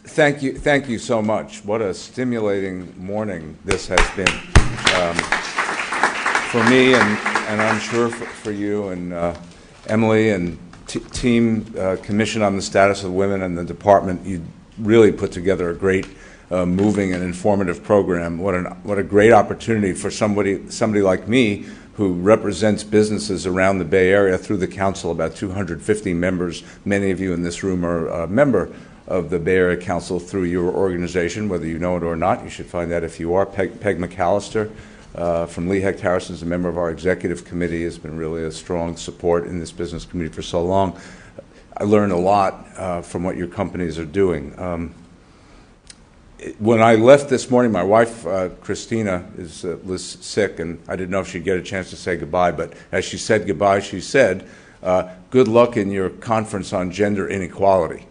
Thank you so much. What a stimulating morning this has been for me, and I'm sure for you and Emily and team Commission on the Status of Women and the department. You really put together a great, moving and informative program. What a great opportunity for somebody like me, who represents businesses around the Bay Area through the council, about 250 members. Many of you in this room are a member of the Bay Area Council through your organization, whether you know it or not. You should find out if you are. Peg McAllister from Lehigh Harrison is a member of our executive committee, has been really a strong support in this business community for so long. I learned a lot from what your companies are doing. When I left this morning, my wife, Christina, was sick, and I didn't know if she'd get a chance to say goodbye, but as she said goodbye, she said, good luck in your conference on gender inequality.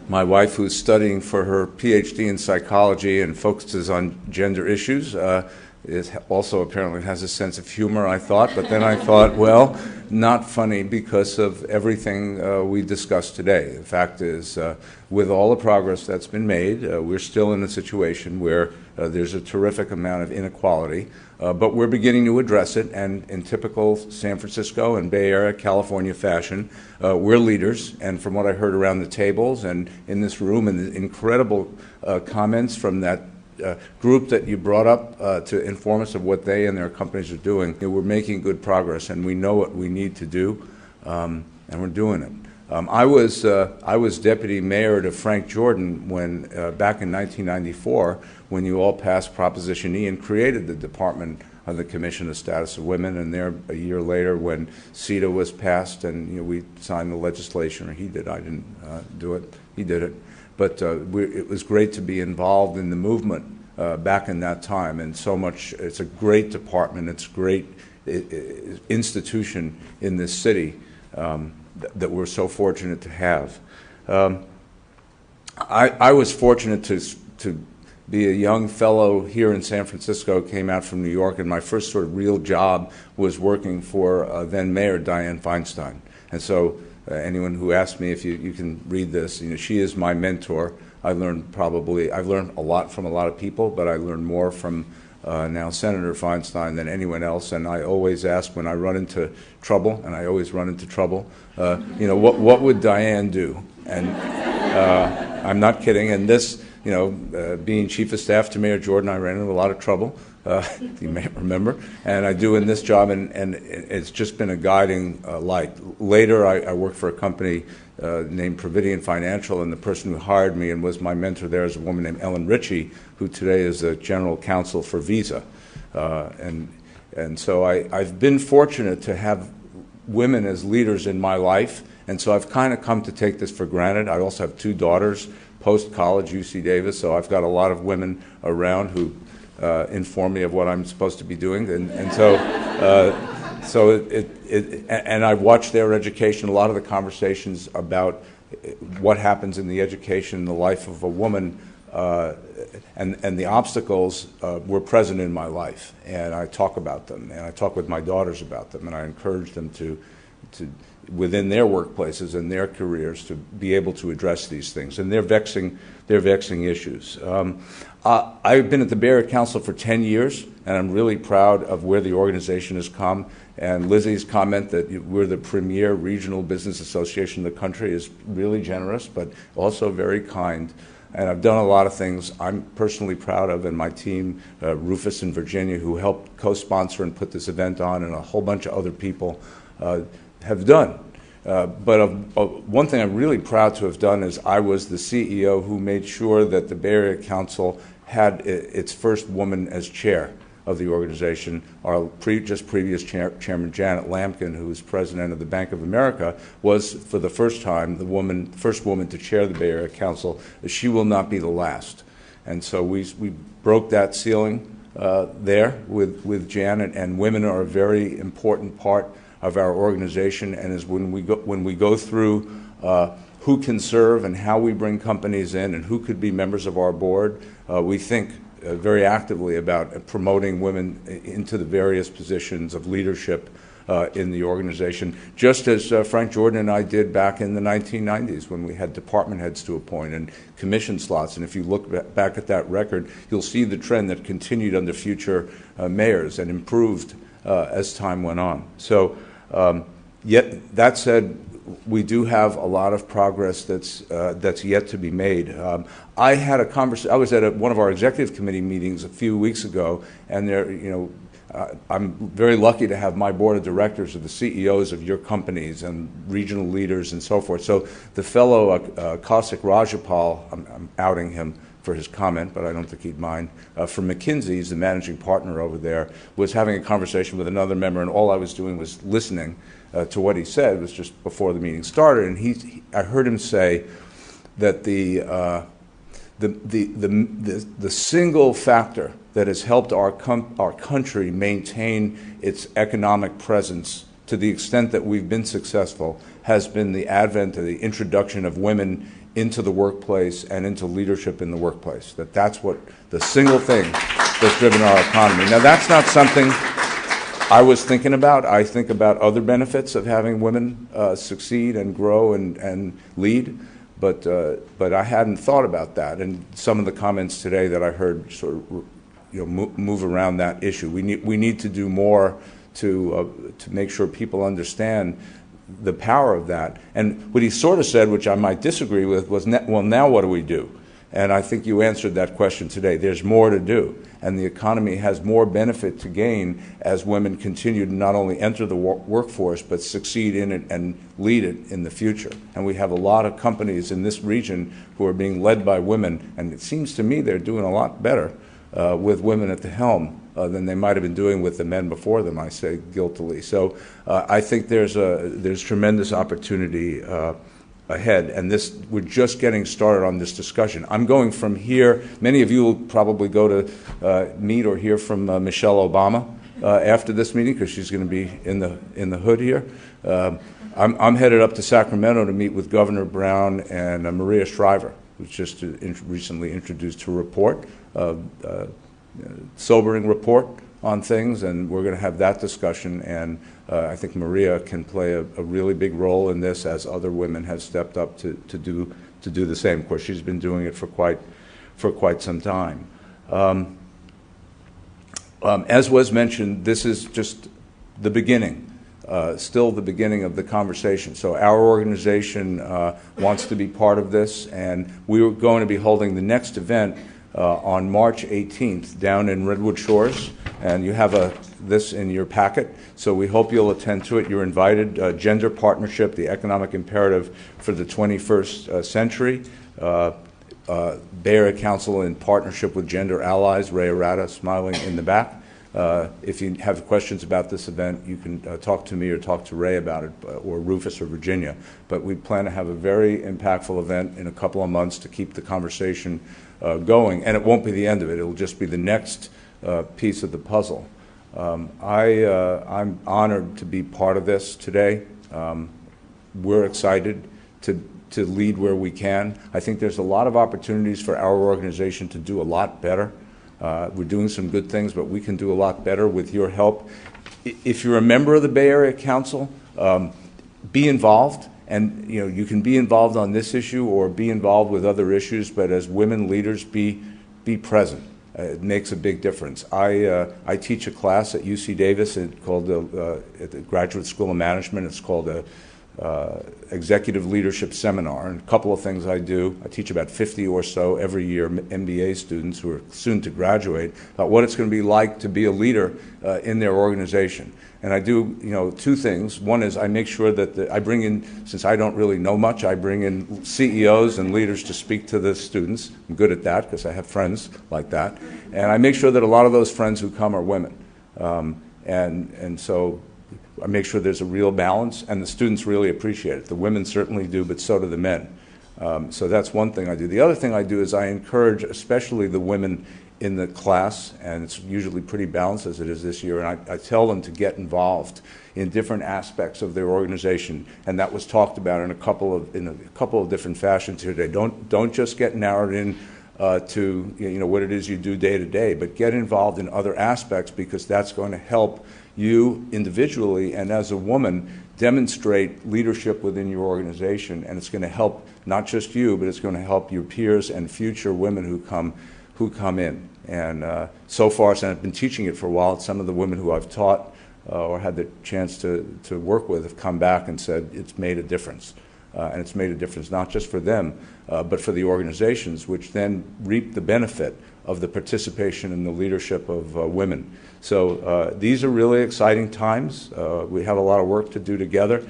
My wife, who's studying for her PhD in psychology and focuses on gender issues, also apparently has a sense of humor, I thought. But then I thought, well, not funny because of everything we discussed today. The fact is, with all the progress that's been made, we're still in a situation where there's a terrific amount of inequality, but we're beginning to address it, and in typical San Francisco and Bay Area, California fashion, we're leaders, and from what I heard around the tables and in this room, and the incredible comments from that group that you brought up to inform us of what they and their companies are doing, we're making good progress, and we know what we need to do, and we're doing it. I was deputy mayor to Frank Jordan when back in 1994, when you all passed Proposition E and created the Department of the Commission on the Status of Women, and there a year later when CETA was passed and we signed the legislation, or he did. I didn't do it. He did it. But it was great to be involved in the movement back in that time, and so much. It's a great department. It's a great institution in this city that we're so fortunate to have. I was fortunate to be a young fellow here in San Francisco, came out from New York, and my first sort of real job was working for then Mayor Dianne Feinstein. And so anyone who asks me if you can read this, she is my mentor. I've learned a lot from a lot of people, but I learned more from now Senator Feinstein than anyone else. And I always ask when I run into trouble, and I always run into trouble, what would Dianne do? And I'm not kidding. And this, being chief of staff to Mayor Jordan, I ran into a lot of trouble, you may remember, and I do in this job, and it's just been a guiding light. Later, I worked for a company named Providian Financial, and the person who hired me and was my mentor there is a woman named Ellen Ritchie, who today is the general counsel for Visa. And so I've been fortunate to have women as leaders in my life, and so I've kind of come to take this for granted. I also have two daughters, post-college, UC Davis, so I've got a lot of women around who inform me of what I'm supposed to be doing, and so and I've watched their education. A lot of the conversations about what happens in the education, in the life of a woman, and the obstacles were present in my life, and I talk about them, and I talk with my daughters about them, and I encourage them to within their workplaces and their careers to be able to address these things, and they're vexing issues. I've been at the Bay Area Council for 10 years, and I'm really proud of where the organization has come. And Lizzie's comment that we're the premier regional business association in the country is really generous, but also very kind. And I've done a lot of things I'm personally proud of, and my team, Rufus and Virginia, who helped co-sponsor and put this event on, and a whole bunch of other people have done. But one thing I'm really proud to have done is I was the CEO who made sure that the Bay Area Council had its first woman as chair of the organization. Our previous chairman, Janet Lampkin, who was president of the Bank of America, was for the first time the first woman to chair the Bay Area Council. She will not be the last. And so we broke that ceiling there with Janet, and women are a very important part of our organization, and is when we go through who can serve and how we bring companies in and who could be members of our board, we think very actively about promoting women into the various positions of leadership in the organization, just as Frank Jordan and I did back in the 1990s when we had department heads to appoint and commission slots. And if you look back at that record, you'll see the trend that continued under future mayors and improved as time went on. So, yet that said, we do have a lot of progress that's yet to be made. I had a conversation. I was at one of our executive committee meetings a few weeks ago, and there, I'm very lucky to have my board of directors of the CEOs of your companies and regional leaders and so forth. So the fellow Kaushik Rajapal, I'm outing him for his comment, but I don't think he'd mind, from McKinsey, he's the managing partner over there, was having a conversation with another member, and all I was doing was listening to what he said. It was just before the meeting started, and I heard him say that the single factor that has helped our country maintain its economic presence to the extent that we've been successful has been the advent of the introduction of women into the workplace and into leadership in the workplace. That's what the single thing that's driven our economy. Now, that's not something I was thinking about. I think about other benefits of having women succeed and grow and lead. But I hadn't thought about that, and some of the comments today that I heard sort of move around that issue. We need to do more to make sure people understand the power of that. And what he sort of said, which I might disagree with, was, well, now what do we do? And I think you answered that question today. There's more to do, and the economy has more benefit to gain as women continue to not only enter the workforce, but succeed in it and lead it in the future. And we have a lot of companies in this region who are being led by women, and it seems to me they're doing a lot better with women at the helm than they might have been doing with the men before them, I say guiltily. So I think there's tremendous opportunity ahead, and we're just getting started on this discussion. I'm going from here. Many of you will probably go to meet or hear from Michelle Obama after this meeting, because she's going to be in the hood here. I'm headed up to Sacramento to meet with Governor Brown and Maria Shriver, who's just recently introduced her report, sobering report on things, and we're going to have that discussion. And I think Maria can play a really big role in this, as other women have stepped up to do the same. Of course, she's been doing it for quite some time. As was mentioned, this is just the beginning. Still the beginning of the conversation. So our organization wants to be part of this, and we are going to be holding the next event on March 18th down in Redwood Shores, and you have this in your packet, so we hope you'll attend to it. You're invited. Gender Partnership, the Economic Imperative for the 21st Century. Bay Area Council in partnership with Gender Allies, Ray Arata smiling in the back. If you have questions about this event, you can talk to me or talk to Ray about it, or Rufus or Virginia. But we plan to have a very impactful event in a couple of months to keep the conversation going. And it won't be the end of it. It'll just be the next piece of the puzzle. I'm honored to be part of this today. We're excited to lead where we can. I think there's a lot of opportunities for our organization to do a lot better. We're doing some good things, but we can do a lot better with your help. If you're a member of the Bay Area Council, be involved. And you can be involved on this issue or be involved with other issues, but as women leaders, be present. It makes a big difference. I teach a class at UC Davis called at the Graduate School of Management. It's called a Executive Leadership Seminar, and a couple of things I do. I teach about 50 or so every year MBA students who are soon to graduate about what it's going to be like to be a leader in their organization. And I do, two things. One is I make sure that I bring in, since I don't really know much, I bring in CEOs and leaders to speak to the students. I'm good at that because I have friends like that. And I make sure that a lot of those friends who come are women. And so I make sure there's a real balance, and the students really appreciate it. The women certainly do, but so do the men. So that's one thing I do. The other thing I do is I encourage, especially the women in the class, and it's usually pretty balanced as it is this year, and I tell them to get involved in different aspects of their organization, and that was talked about in a couple of different fashions here today. Don't just get narrowed in to what it is you do day to day, but get involved in other aspects, because that's going to help you individually and as a woman demonstrate leadership within your organization, and it's going to help not just you, but it's going to help your peers and future women who come in. And so far, since I've been teaching it for a while, some of the women who I've taught or had the chance to work with have come back and said it's made a difference. And it's made a difference not just for them, but for the organizations, which then reap the benefit of the participation in the leadership of women. So these are really exciting times. We have a lot of work to do together.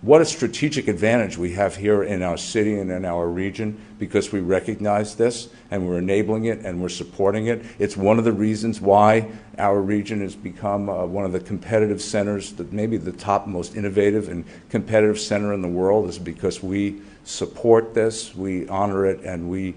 What a strategic advantage we have here in our city and in our region, because we recognize this and we're enabling it and we're supporting it. It's one of the reasons why our region has become one of the competitive centers, that maybe the top most innovative and competitive center in the world, is because we support this, we honor it, and we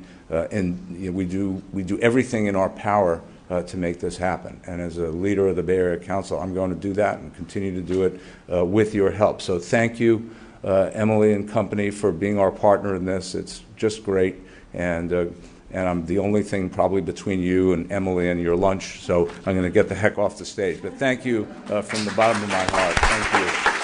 do everything in our power to make this happen. And as a leader of the Bay Area Council, I'm going to do that and continue to do it with your help. So thank you, Emily and company, for being our partner in this. It's just great. And I'm the only thing probably between you and Emily and your lunch, so I'm going to get the heck off the stage. But thank you from the bottom of my heart. Thank you.